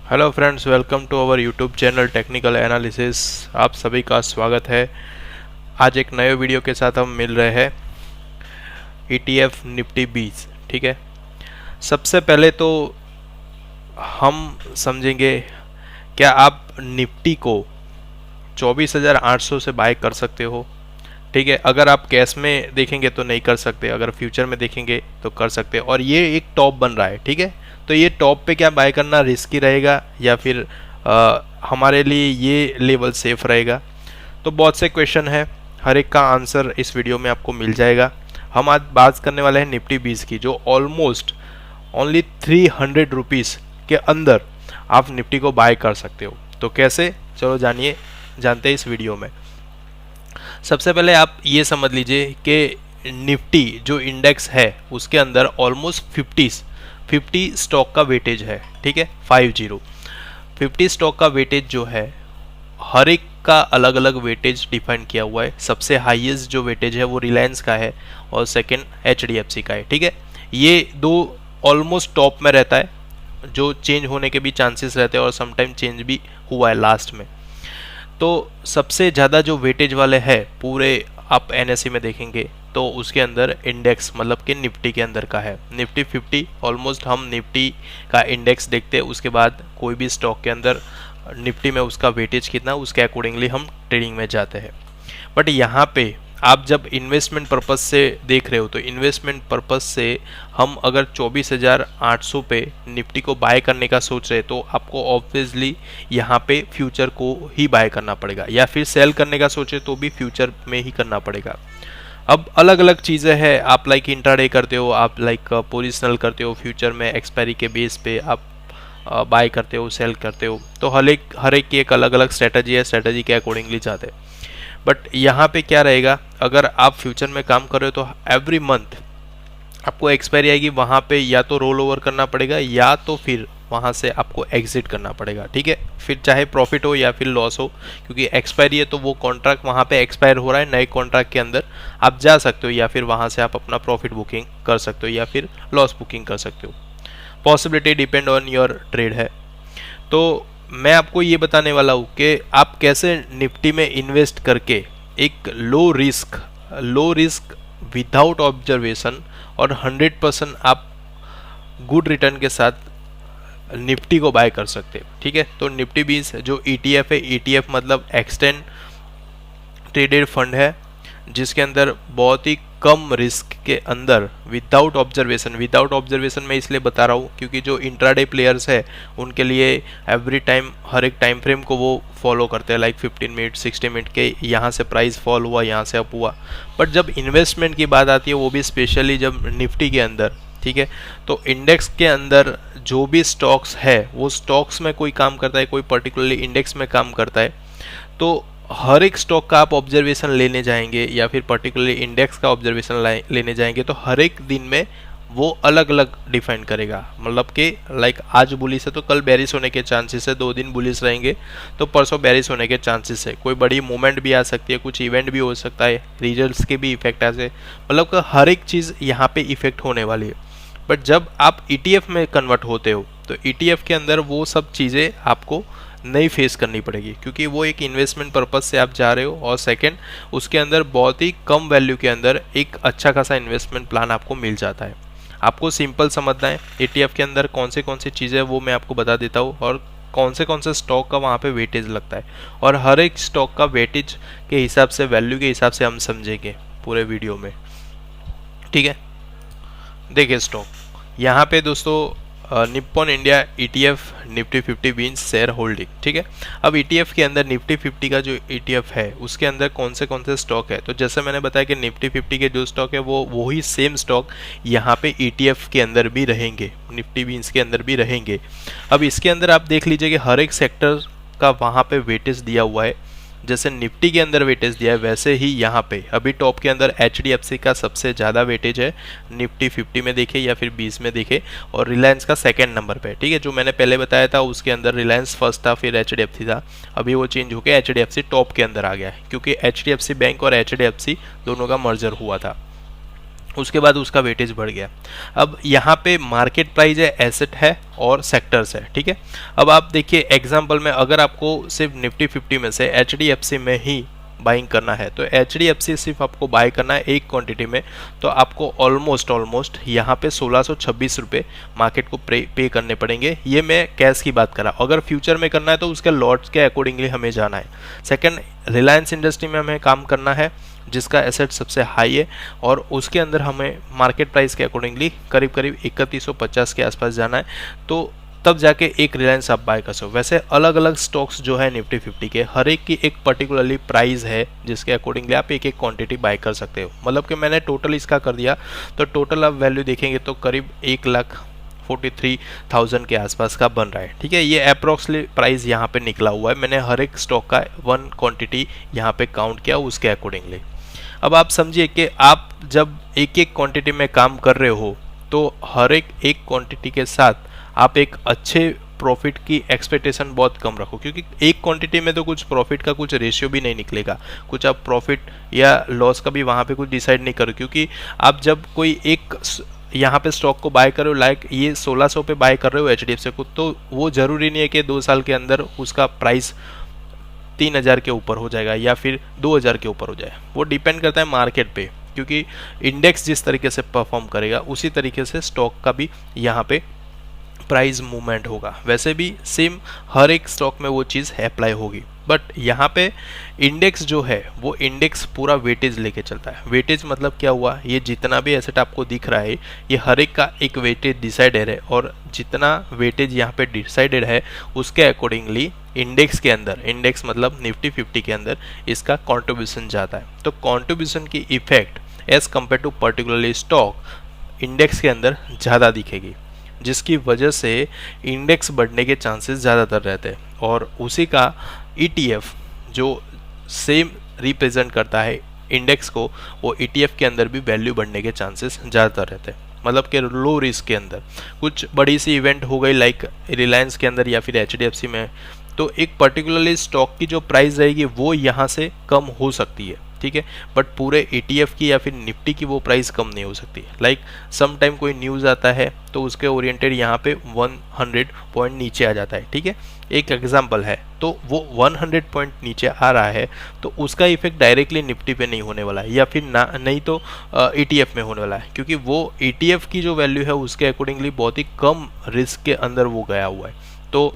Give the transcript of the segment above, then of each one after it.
Hello friends, welcome to our YouTube channel technical analysis. आप सभी का स्वागत है। आज एक नए वीडियो के साथ हम मिल रहे हैं ETF निफ्टी 20। ठीक है, सबसे पहले तो हम समझेंगे क्या आप निफ्टी को 24,800 से बाय कर सकते हो। ठीक है, अगर आप कैश में देखेंगे तो नहीं कर सकते, अगर फ्यूचर में देखेंगे तो कर सकते। और ये एक टॉप बन रहा है। ठीक है, तो ये टॉप पे क्या बाय करना रिस्की रहेगा या फिर हमारे लिए ये लेवल सेफ रहेगा? तो बहुत से क्वेश्चन है, हर एक का आंसर इस वीडियो में आपको मिल जाएगा। हम आज बात करने वाले हैं निफ्टी 20 की, जो ऑलमोस्ट ओनली 300 रुपीज़ के अंदर आप निफ्टी को बाय कर सकते हो। तो कैसे, चलो जानते हैं इस वीडियो में। सबसे पहले आप ये समझ लीजिए कि निफ्टी जो इंडेक्स है उसके अंदर ऑलमोस्ट 50 स्टॉक का वेटेज है। ठीक है, 50 स्टॉक का वेटेज जो है, हर एक का अलग अलग वेटेज डिफाइन किया हुआ है। सबसे हाईएस्ट जो वेटेज है वो रिलायंस का है और सेकंड HDFC का है। ठीक है, ये दो ऑलमोस्ट टॉप में रहता है, जो चेंज होने के भी चांसेस रहते हैं और समटाइम चेंज भी हुआ है लास्ट में। तो सबसे ज़्यादा जो वेटेज वाले है पूरे आप NSE में देखेंगे तो उसके अंदर इंडेक्स मतलब कि निफ्टी के अंदर का है निफ्टी 50। ऑलमोस्ट हम निफ्टी का इंडेक्स देखते हैं, उसके बाद कोई भी स्टॉक के अंदर निफ्टी में उसका वेटेज कितना, उसके अकॉर्डिंगली हम ट्रेडिंग में जाते हैं। बट यहाँ पे आप जब इन्वेस्टमेंट पर्पस से देख रहे हो तो इन्वेस्टमेंट पर्पस से हम अगर 24,800 पे निफ्टी को बाय करने का सोच रहे तो आपको ऑब्वियसली यहाँ पे फ्यूचर को ही बाय करना पड़ेगा, या फिर सेल करने का सोचे तो भी फ्यूचर में ही करना पड़ेगा। अब अलग अलग चीज़ें हैं, आप लाइक इंट्राडे करते हो, आप लाइक पोजिशनल करते हो, फ्यूचर में एक्सपायरी के बेस पे आप बाय करते हो, सेल करते हो। तो हर एक की एक अलग अलग स्ट्रेटजी है, स्ट्रेटजी के अकॉर्डिंगली जाते हैं। बट यहाँ पे क्या रहेगा, अगर आप फ्यूचर में काम कर रहे हो तो एवरी मंथ आपको एक्सपायरी आएगी, वहाँ पे या तो रोल ओवर करना पड़ेगा या तो फिर वहाँ से आपको एग्जिट करना पड़ेगा। ठीक है, फिर चाहे प्रॉफिट हो या फिर लॉस हो, क्योंकि एक्सपायरी है तो वो कॉन्ट्रैक्ट वहाँ पे एक्सपायर हो रहा है, नए कॉन्ट्रैक्ट के अंदर आप जा सकते हो या फिर वहाँ से आप अपना प्रॉफिट बुकिंग कर सकते हो या फिर लॉस बुकिंग कर सकते हो। Possibility depend on your trade है। तो मैं आपको ये बताने वाला हूँ कि आप कैसे निफ्टी में इन्वेस्ट करके एक लो रिस्क विदाउट ऑब्जर्वेशन और 100% आप गुड रिटर्न के साथ निफ्टी को बाय कर सकते हैं। ठीक है, तो निफ्टी 20 जो ETF है, ETF मतलब एक्सटेंड ट्रेडेड फंड है, जिसके अंदर बहुत ही कम रिस्क के अंदर विदाउट ऑब्जर्वेशन मैं इसलिए बता रहा हूँ क्योंकि जो इंट्राडे प्लेयर्स है उनके लिए एवरी टाइम हर एक टाइम फ्रेम को वो फॉलो करते हैं, लाइक 15 मिनट 60 मिनट के, यहाँ से प्राइस फॉल हुआ, यहाँ से अप हुआ। बट जब इन्वेस्टमेंट की बात आती है, वो भी स्पेशली जब निफ्टी के अंदर, ठीक है, तो इंडेक्स के अंदर जो भी स्टॉक्स है वो स्टॉक्स में कोई काम करता है, कोई पर्टिकुलरली इंडेक्स में काम करता है, तो हर एक स्टॉक का आप ऑब्जर्वेशन लेने जाएंगे या फिर पर्टिकुलरली इंडेक्स का ऑब्जर्वेशन लेने जाएंगे तो हर एक दिन में वो अलग अलग डिफाइन करेगा। मतलब कि लाइक आज बुलिस है तो कल बेरिश होने के चांसेस है, 2 दिन बुलिस रहेंगे तो परसों बेरिश होने के चांसेस है, कोई बड़ी मूवमेंट भी आ सकती है, कुछ इवेंट भी हो सकता है, रिजल्ट्स के भी इफेक्ट ऐसे, मतलब कि हर एक चीज़ यहाँ पे इफेक्ट होने वाली है। बट जब आप ETF में कन्वर्ट होते हो तो ETF के अंदर वो सब चीज़ें आपको नहीं फेस करनी पड़ेगी, क्योंकि वो एक इन्वेस्टमेंट पर्पस से आप जा रहे हो और सेकंड उसके अंदर बहुत ही कम वैल्यू के अंदर एक अच्छा खासा इन्वेस्टमेंट प्लान आपको मिल जाता है। आपको सिंपल समझना है ETF के अंदर कौन सी चीज़ें वो मैं आपको बता देता हूँ और कौन से स्टॉक का वहाँ पे वेटेज लगता है, और हर एक स्टॉक का वेटेज के हिसाब से, वैल्यू के हिसाब से हम समझेंगे पूरे वीडियो में। ठीक है, देखिए स्टॉक यहाँ पे दोस्तों Nippon India ETF Nifty 50 means share holding. ठीक है, अब ETF के अंदर निफ्टी 50 का जो ETF है उसके अंदर कौन से स्टॉक है, तो जैसे मैंने बताया कि निफ्टी 50 के जो स्टॉक है वो वही सेम स्टॉक यहाँ पे ETF के अंदर भी रहेंगे, निफ्टी मीन्स के अंदर भी रहेंगे। अब इसके अंदर आप देख लीजिए कि हर एक सेक्टर का वहाँ पे वेटेज दिया हुआ है, जैसे निफ्टी के अंदर वेटेज दिया है वैसे ही यहाँ पे अभी टॉप के अंदर HDFC का सबसे ज़्यादा वेटेज है, निफ्टी 50 में देखे या फिर 20 में देखे, और रिलायंस का सेकंड नंबर पे। ठीक है, जो मैंने पहले बताया था उसके अंदर रिलायंस फर्स्ट था, फिर HDFC था, अभी वो चेंज होकर HDFC टॉप के अंदर आ गया है क्योंकि HDFC बैंक और HDFC दोनों का मर्जर हुआ था। उसके बाद उसका वेटेज बढ़ गया। अब यहाँ पे मार्केट प्राइस है, एसेट है और सेक्टर्स है, ठीक है। अब आप देखिए एग्जांपल में, अगर आपको सिर्फ निफ्टी 50 में से एचडीएफसी में ही बाइंग करना है, तो एचडीएफसी सिर्फ आपको बाय करना है एक क्वांटिटी में, तो आपको ऑलमोस्ट यहाँ पे 1626 रुपये मार्केट को पे करने पड़ेंगे। ये मैं कैश की बात कर रहा हूँ। अगर फ्यूचर में करना है तो उसके लॉट्स के अकॉर्डिंगली हमें जाना है। सेकंड, रिलायंस इंडस्ट्री में हमें काम करना है जिसका एसेट सबसे हाई है, और उसके अंदर हमें मार्केट प्राइस के अकॉर्डिंगली करीब करीब 3150 के आसपास जाना है, तो तब जाके एक रिलायंस आप बाय कर सकते हो। वैसे अलग अलग स्टॉक्स जो है निफ्टी 50 के, हर एक की एक पर्टिकुलरली प्राइस है जिसके अकॉर्डिंगली आप एक एक क्वांटिटी बाय कर सकते हो। मतलब कि मैंने टोटल इसका कर दिया, तो टोटल आप वैल्यू देखेंगे तो करीब 1,43,000 के आसपास का बन रहा है, ठीक है। ये अप्रोक्सली प्राइस यहाँ पे निकला हुआ है, मैंने हर एक स्टॉक का वन क्वांटिटी यहाँ पे काउंट किया उसके अकॉर्डिंगली। अब आप समझिए कि आप जब एक एक क्वांटिटी में काम कर रहे हो, तो हर एक क्वांटिटी के साथ आप एक अच्छे प्रॉफिट की एक्सपेक्टेशन बहुत कम रखो, क्योंकि एक क्वांटिटी में तो कुछ प्रॉफिट का कुछ रेशियो भी नहीं निकलेगा, कुछ आप प्रॉफिट या लॉस का भी वहाँ पे कुछ डिसाइड नहीं करो, क्योंकि आप जब कोई एक यहाँ पे स्टॉक को बाय कर रहे हो, लाइक ये 1600 पे बाय कर रहे हो एचडीएफसी को, तो वो जरूरी नहीं है कि 2 साल के अंदर उसका प्राइस 3000 के ऊपर हो जाएगा या फिर 2000 के ऊपर हो जाए। वो डिपेंड करता है मार्केट पे, क्योंकि इंडेक्स जिस तरीके से परफॉर्म करेगा उसी तरीके से स्टॉक का भी यहाँ पे प्राइस मूवमेंट होगा। वैसे भी सेम हर एक स्टॉक में वो चीज़ अप्लाई होगी, बट यहाँ पे इंडेक्स जो है वो इंडेक्स पूरा वेटेज लेके चलता है। वेटेज मतलब क्या हुआ, ये जितना भी एसेट आपको दिख रहा है ये हर एक का एक वेटेज डिसाइडेड है, और जितना वेटेज यहाँ पे डिसाइडेड है उसके अकॉर्डिंगली इंडेक्स के अंदर, इंडेक्स मतलब निफ्टी 50 के अंदर इसका कॉन्ट्रीब्यूशन जाता है। तो कॉन्ट्रीब्यूशन की effect as compare to particularly stock index के अंदर ज़्यादा दिखेगी, जिसकी वजह से इंडेक्स बढ़ने के चांसेस ज़्यादातर रहते हैं, और उसी का ईटीएफ जो सेम रिप्रेजेंट करता है इंडेक्स को, वो ईटीएफ के अंदर भी वैल्यू बढ़ने के चांसेस ज़्यादातर रहते हैं। मतलब कि लो रिस्क के अंदर कुछ बड़ी सी इवेंट हो गई लाइक रिलायंस के अंदर या फिर एचडीएफसी में, तो एक पर्टिकुलरली स्टॉक की जो प्राइस रहेगी वो यहाँ से कम हो सकती है, ठीक है, बट पूरे ईटीएफ की या फिर निफ्टी की वो प्राइस कम नहीं हो सकती। लाइक सम टाइम कोई न्यूज़ आता है तो उसके ओरिएंटेड यहाँ पे 100 पॉइंट नीचे आ जाता है, ठीक है, एक एग्जांपल है, तो वो 100 पॉइंट नीचे आ रहा है तो उसका इफेक्ट डायरेक्टली निफ्टी पे नहीं होने वाला है, या फिर ना नहीं तो ईटीएफ में होने वाला है, क्योंकि वो ईटीएफ की जो वैल्यू है उसके अकॉर्डिंगली बहुत ही कम रिस्क के अंदर वो गया हुआ है। तो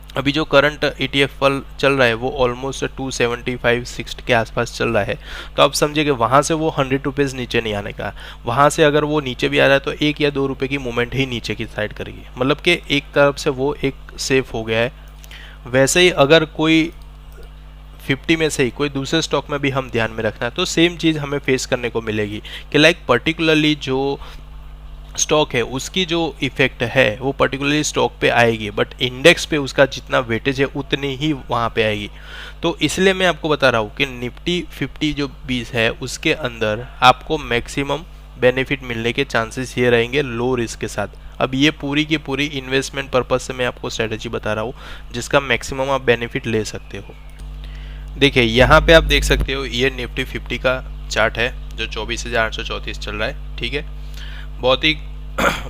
अभी जो करंट ETF चल रहा है वो ऑलमोस्ट 275-60 के आसपास चल रहा है, तो आप समझिए कि वहाँ से वो 100 रुपीज़ नीचे नहीं आने का। वहाँ से अगर वो नीचे भी आ रहा है तो 1 या 2 रुपये की मूवमेंट ही नीचे की साइड करेगी, मतलब कि एक तरफ से वो एक सेफ हो गया है। वैसे ही अगर कोई 50 में से ही कोई दूसरे स्टॉक में भी हम ध्यान में रखना है तो सेम चीज़ हमें फेस करने को मिलेगी कि लाइक पर्टिकुलरली जो स्टॉक है उसकी जो इफेक्ट है वो पर्टिकुलरली स्टॉक पे आएगी, बट इंडेक्स पे उसका जितना वेटेज है उतनी ही वहाँ पे आएगी। तो इसलिए मैं आपको बता रहा हूँ कि निफ्टी 50 जो 20 है उसके अंदर आपको मैक्सिमम बेनिफिट मिलने के चांसेस ये रहेंगे लो रिस्क के साथ। अब ये पूरी की पूरी इन्वेस्टमेंट पर्पज से मैं आपको स्ट्रेटेजी बता रहा हूँ जिसका मैक्सिमम आप बेनिफिट ले सकते हो। देखिए यहाँ पे आप देख सकते हो ये निफ्टी 50 का चार्ट है जो 24,834 चल रहा है, ठीक है। बहुत ही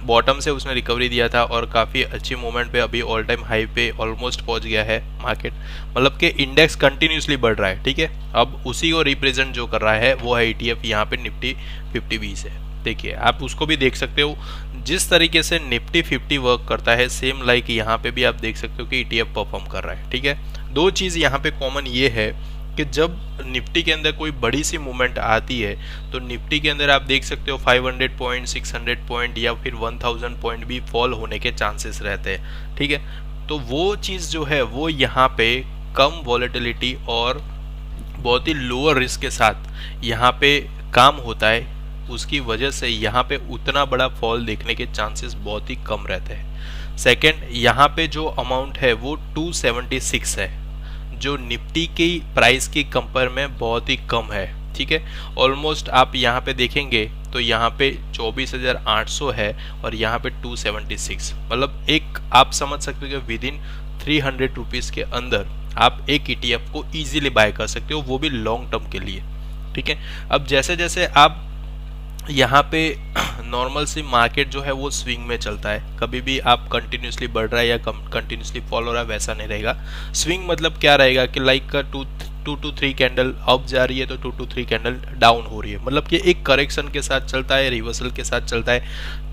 बॉटम से उसने रिकवरी दिया था और काफ़ी अच्छी मूवमेंट पे अभी ऑल टाइम हाई पे ऑलमोस्ट पहुंच गया है मार्केट, मतलब कि इंडेक्स कंटिन्यूसली बढ़ रहा है, ठीक है। अब उसी को रिप्रेजेंट जो कर रहा है वो है ETF, यहाँ पे निफ्टी 50-20 है। देखिए आप उसको भी देख सकते हो जिस तरीके से निफ्टी 50 वर्क करता है, सेम लाइक यहाँ पे भी आप देख सकते हो कि ETF परफॉर्म कर रहा है, ठीक है। दो चीज़ यहाँ पे कॉमन ये है कि जब निफ्टी के अंदर कोई बड़ी सी मूवमेंट आती है तो निफ्टी के अंदर आप देख सकते हो 500 पॉइंट, 600 पॉइंट या फिर 1000 पॉइंट भी फॉल होने के चांसेस रहते हैं, ठीक है। तो वो चीज़ जो है वो यहाँ पे कम वॉलेटिलिटी और बहुत ही लोअर रिस्क के साथ यहाँ पे काम होता है, उसकी वजह से यहाँ पे उतना बड़ा फॉल देखने के चांसेस बहुत ही कम रहते हैं। सेकेंड, यहाँ पे जो अमाउंट है वो 276 है जो निफ्टी की प्राइस की कंपेयर में बहुत ही कम है, ठीक है। ऑलमोस्ट आप यहाँ पे देखेंगे तो यहाँ पे 24,800 है और यहाँ पे 276, मतलब एक आप समझ सकते हो कि विद इन 300 रुपीज़ के अंदर आप एक ETF को इजीली बाय कर सकते हो, वो भी लॉन्ग टर्म के लिए, ठीक है। अब जैसे जैसे आप यहाँ पे नॉर्मल सी मार्केट जो है वो स्विंग में चलता है, कभी भी आप कंटिन्यूसली बढ़ रहा है या कंटिन्यूसली फॉल हो रहा है वैसा नहीं रहेगा। स्विंग मतलब क्या रहेगा कि like two to three candle up जा रही है तो 2 to 3 कैंडल डाउन हो रही है, मतलब कि एक करेक्शन के साथ चलता है, रिवर्सल के साथ चलता है।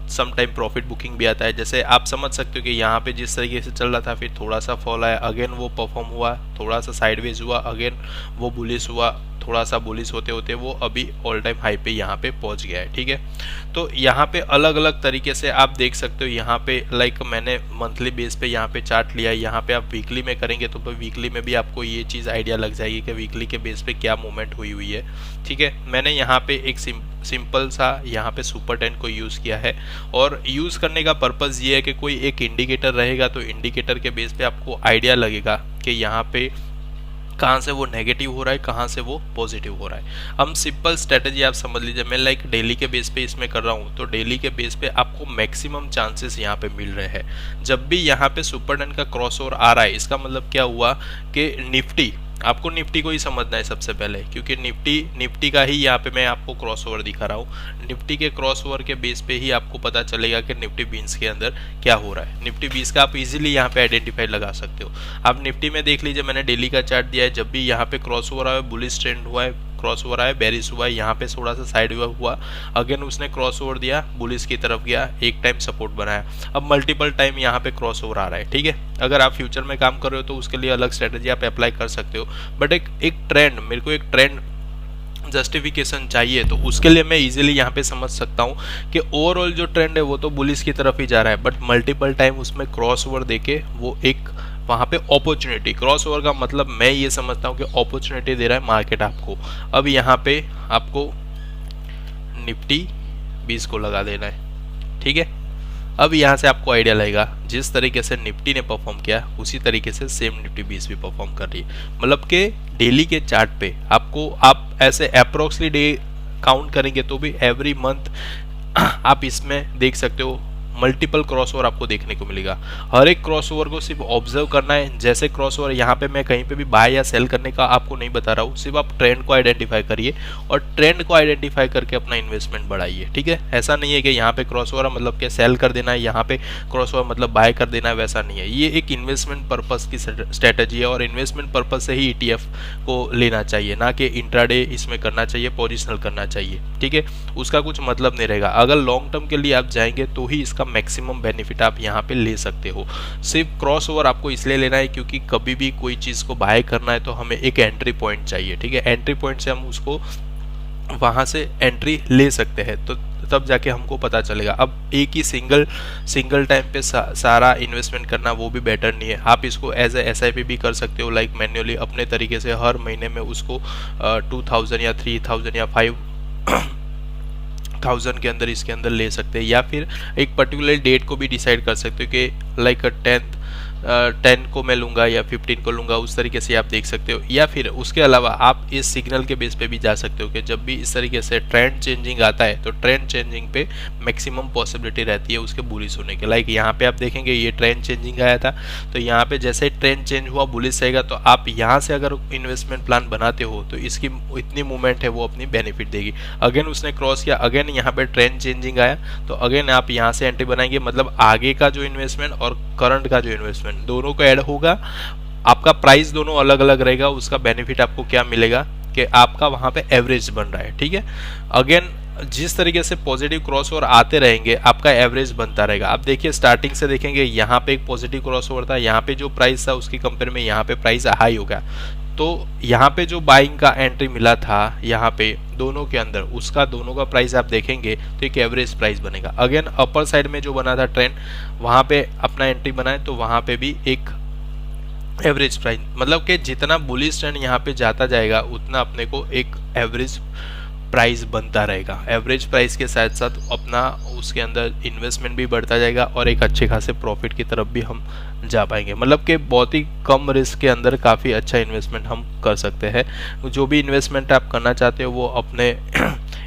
सम टाइम प्रॉफिट बुकिंग भी आता है, जैसे आप समझ सकते हो कि यहाँ पे जिस तरीके से चल रहा था फिर थोड़ा सा फॉल आया, अगेन वो परफॉर्म हुआ, थोड़ा सा साइडवेज हुआ, अगेन वो बुलिश हुआ, थोड़ा सा बुलिश होते होते वो अभी ऑल टाइम हाई पे यहाँ पे पहुँच गया है। ठीक है, तो यहाँ पे अलग अलग तरीके से आप देख सकते हो। यहाँ पे लाइक मैंने मंथली बेस पे यहाँ पे चार्ट लिया है, यहाँ पे आप वीकली में करेंगे तो वीकली में भी आपको ये चीज़ आइडिया लग जाएगी कि वीकली के बेस पे क्या मूवमेंट हुई हुई है। ठीक है, मैंने यहाँ पे एक सिंपल सा यहाँ पे सुपर 10 को यूज़ किया है, और यूज़ करने का पर्पज़ ये है कि कोई एक इंडिकेटर रहेगा तो इंडिकेटर के बेस पे आपको आइडिया लगेगा कि यहाँ पे कहाँ से वो नेगेटिव हो रहा है, कहाँ से वो पॉजिटिव हो रहा है। हम सिंपल स्ट्रेटजी आप समझ लीजिए, मैं लाइक डेली के बेस पे इसमें कर रहा हूँ, तो डेली के बेस पे आपको मैक्सिमम चांसेस यहाँ पे मिल रहे हैं। जब भी यहाँ पे सुपर 10 का क्रॉस ओवर आ रहा है, इसका मतलब क्या हुआ कि निफ्टी, आपको निफ्टी को ही समझना है सबसे पहले, क्योंकि निफ्टी का ही यहाँ पे मैं आपको क्रॉस ओवर दिखा रहा हूँ। निफ्टी के क्रॉस ओवर के बेस पे ही आपको पता चलेगा कि निफ्टी 20 के अंदर क्या हो रहा है। निफ्टी 20 का आप इजीली यहाँ पे आइडेंटिफाई लगा सकते हो। आप निफ्टी में देख लीजिए, मैंने डेली का चार्ट दिया है, जब भी यहाँ पे क्रॉस ओवर आया, बुलिश ट्रेंड हुआ है, क्रॉस ओवर आया, बेरिश हुआ, यहाँ पे थोड़ा सा साइड हुआ, अगेन उसने क्रॉस ओवर दिया, बुलिश की तरफ गया, एक टाइम सपोर्ट बनाया, अब मल्टीपल टाइम यहाँ पे क्रॉस ओवर आ रहा है। ठीक है, अगर आप फ्यूचर में काम कर रहे हो तो उसके लिए अलग स्ट्रेटजी आप अप्लाई कर सकते हो, बट एक ट्रेंड, मेरे को एक ट्रेंड जस्टिफिकेशन चाहिए, तो उसके लिए मैं इजीली यहाँ पे समझ सकता हूँ कि ओवरऑल जो ट्रेंड है वो तो बुलिश की तरफ ही जा रहा है, बट मल्टीपल टाइम उसमें क्रॉस ओवर देके वो एक वहाँ पे अपॉर्चुनिटी, क्रॉस ओवर का मतलब मैं ये समझता हूँ कि अपॉर्चुनिटी दे रहा है मार्केट आपको। अब यहाँ पे आपको निफ्टी 20 को लगा देना है। ठीक है, अब यहाँ से आपको आइडिया लगेगा, जिस तरीके से निफ्टी ने परफॉर्म किया उसी तरीके से सेम निफ्टी 20 भी परफॉर्म कर रही है। मतलब कि डेली के चार्ट पे आपको, आप ऐसे अप्रोक्सली डे काउंट करेंगे तो भी एवरी मंथ आप इसमें देख सकते हो मल्टीपल क्रॉसओवर आपको देखने को मिलेगा। हर एक क्रॉसओवर को सिर्फ ऑब्जर्व करना है। जैसे क्रॉसओवर यहाँ पे मैं कहीं पे भी बाय या सेल करने का आपको नहीं बता रहा हूँ, सिर्फ आप ट्रेंड को आइडेंटिफाई करिए और ट्रेंड को आइडेंटिफाई करके अपना इन्वेस्टमेंट बढ़ाइए। ठीक है, ऐसा नहीं है कि यहाँ पे क्रॉसओवर मतलब कि सेल कर देना है, यहाँ पे क्रॉसओवर मतलब बाय कर देना है, वैसा नहीं है। ये एक इन्वेस्टमेंट पर्पस की स्ट्रेटजी है और इन्वेस्टमेंट पर्पस से ही ETF को लेना चाहिए, ना कि इंट्राडे इसमें करना चाहिए, पोजिशनल करना चाहिए। ठीक है, उसका कुछ मतलब नहीं रहेगा। अगर लॉन्ग टर्म के लिए आप जाएंगे तो ही इसका मैक्सिमम बेनिफिट आप यहाँ पे ले सकते हो। सिर्फ क्रॉस ओवर आपको इसलिए लेना है क्योंकि कभी भी कोई चीज़ को बाय करना है तो हमें एक एंट्री पॉइंट चाहिए। ठीक है, एंट्री पॉइंट से हम उसको वहाँ से एंट्री ले सकते हैं, तो तब जाके हमको पता चलेगा। अब एक ही सिंगल टाइम पे सारा इन्वेस्टमेंट करना वो भी बेटर नहीं है। आप इसको एज ए SIP भी कर सकते हो, लाइक मैन्युअली अपने तरीके से हर महीने में उसको 2000 या 3000 या 5000 के अंदर इसके अंदर ले सकते हैं, या फिर एक पर्टिकुलर डेट को भी डिसाइड कर सकते हो कि लाइक 10 को मैं लूँगा या 15 को लूँगा, उस तरीके से आप देख सकते हो। या फिर उसके अलावा आप इस सिग्नल के बेस पे भी जा सकते हो कि जब भी इस तरीके से ट्रेंड चेंजिंग आता है तो ट्रेंड चेंजिंग पे मैक्सिमम पॉसिबिलिटी रहती है उसके बुलिश होने के। लाइक यहाँ पे आप देखेंगे ये ट्रेंड चेंजिंग आया था, तो यहाँ पे जैसे ट्रेंड चेंज हुआ बुलिश रहेगा, तो आप यहाँ से अगर इन्वेस्टमेंट प्लान बनाते हो तो इसकी इतनी मूवमेंट है वो अपनी बेनिफिट देगी। अगेन उसने क्रॉस किया, अगेन यहाँ पे ट्रेंड चेंजिंग आया, तो अगेन आप यहाँ से एंट्री बनाएंगे, मतलब आगे का जो इन्वेस्टमेंट और करंट का जो इन्वेस्टमेंट दोनों को ऐड होगा। आपका प्राइस दोनों अलग अलग रहेगा, उसका बेनिफिट आपको क्या मिलेगा कि आपका वहां पे एवरेज बन रहा है। ठीक है, अगेन जिस तरीके से पॉजिटिव क्रॉसओवर आते रहेंगे आपका एवरेज बनता रहेगा। आप देखिए स्टार्टिंग से देखेंगे यहाँ पे एक पॉजिटिव क्रॉसओवर था, यहाँ पे जो प्राइस था उसकी कंपेयर में यहाँ पे प्राइस हाई हो गया, तो यहाँ पे जो बाइंग का एंट्री मिला था यहाँ पे दोनों के अंदर, उसका दोनों का प्राइस आप देखेंगे तो एक एवरेज प्राइस बनेगा। अगेन अपर साइड में जो बना था ट्रेंड, वहाँ पे अपना एंट्री बनाए तो वहाँ पे भी एक एवरेज प्राइस, मतलब कि जितना बुलिश ट्रेंड यहाँ पे जाता जाएगा उतना अपने को एक एवरेज प्राइस बनता रहेगा। एवरेज प्राइस के साथ साथ अपना उसके अंदर इन्वेस्टमेंट भी बढ़ता जाएगा और एक अच्छे खासे प्रॉफिट की तरफ भी हम जा पाएंगे। मतलब कि बहुत ही कम रिस्क के अंदर काफ़ी अच्छा इन्वेस्टमेंट हम कर सकते हैं। जो भी इन्वेस्टमेंट आप करना चाहते हो वो अपने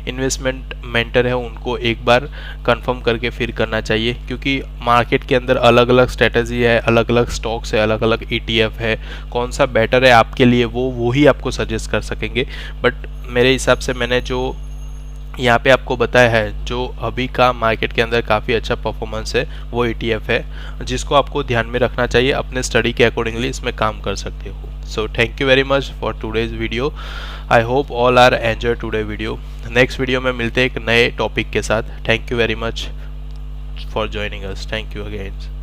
इन्वेस्टमेंट मेंटर है उनको एक बार कंफर्म करके फिर करना चाहिए, क्योंकि मार्केट के अंदर अलग अलग स्ट्रेटजी है, अलग अलग स्टॉक्स है, अलग अलग ETF है, कौन सा बेटर है आपके लिए वो ही आपको सजेस्ट कर सकेंगे। बट मेरे हिसाब से मैंने जो यहाँ पे आपको बताया है जो अभी का मार्केट के अंदर काफ़ी अच्छा परफॉर्मेंस है वो ETF है, जिसको आपको ध्यान में रखना चाहिए, अपने स्टडी के अकॉर्डिंगली इसमें काम कर सकते हो। So thank you very much for today's video. I hope all are enjoy today video. Next video में मिलते हैं एक नए टॉपिक के साथ। Thank you very much for joining us. Thank you again.